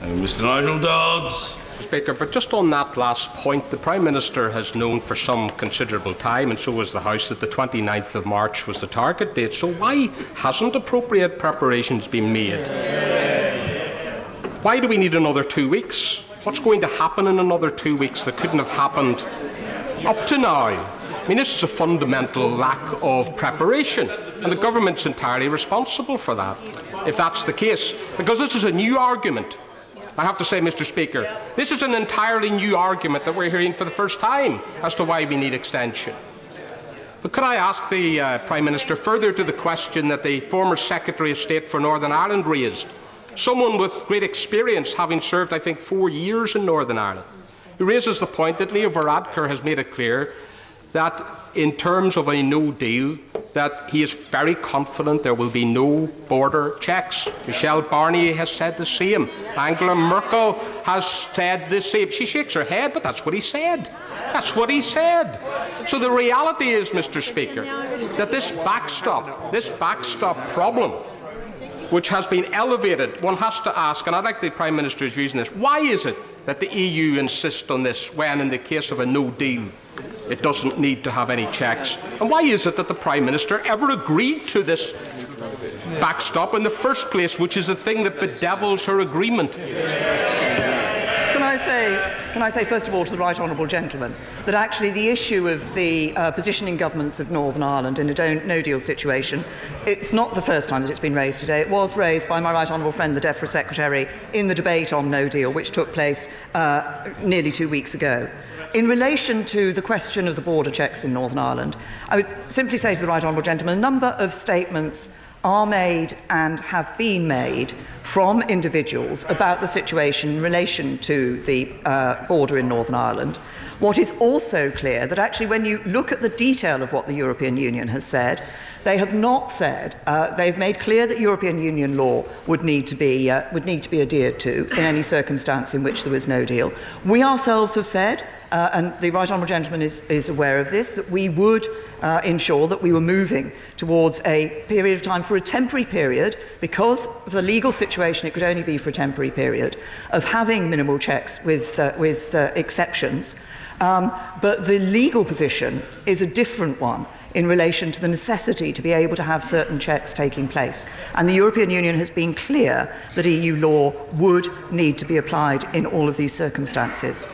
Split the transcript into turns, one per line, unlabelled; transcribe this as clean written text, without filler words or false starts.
Mr. Nigel Dodds.
Speaker, but just on that last point, the Prime Minister has known for some considerable time, and so has the House, that the 29th of March was the target date. So why hasn't appropriate preparations been made? Why do we need another 2 weeks? What's going to happen in another 2 weeks that couldn't have happened up to now? I mean, this is a fundamental lack of preparation, and the government's entirely responsible for that, if that's the case, because this is a new argument. I have to say, Mr. Speaker, this is an entirely new argument that we're hearing for the first time as to why we need extension. But could I ask the Prime Minister, further to the question that the former Secretary of State for Northern Ireland raised, someone with great experience, having served, I think, 4 years in Northern Ireland, who raises the point that Leo Varadkar has made it clear that in terms of a no deal, that he is very confident there will be no border checks. Michel Barnier has said the same. Angela Merkel has said the same. She shakes her head, but that's what he said. That's what he said. So the reality is, Mr. Speaker, that this backstop problem, which has been elevated, one has to ask, and I'd like the Prime Minister's views on this, why is it that the EU insists on this when, in the case of a no deal, it doesn't need to have any checks? And why is it that the Prime Minister ever agreed to this backstop in the first place, which is the thing that bedevils her agreement?
Can I say, first of all, to the Right Honourable Gentleman, that actually the issue of the positioning governments of Northern Ireland in a no-deal situation, it's not the first time that it's been raised today. It was raised by my Right Honourable friend, the DEFRA Secretary, in the debate on no-deal, which took place nearly 2 weeks ago. In relation to the question of the border checks in Northern Ireland, I would simply say to the Right Honourable Gentleman, a number of statements are made and have been made from individuals about the situation in relation to the border in Northern Ireland. What is also clear, that actually when you look at the detail of what the European Union has said, they have not said, they've made clear that European Union law would need to be adhered to in any circumstance in which there was no deal. We ourselves have said, and the Right Honourable Gentleman is aware of this, that we would ensure that we were moving towards a period of time, for a temporary period, because of the legal situation it could only be for a temporary period, of having minimal checks with exceptions. But the legal position is a different one in relation to the necessity to be able to have certain checks taking place. And the European Union has been clear that EU law would need to be applied in all of these circumstances.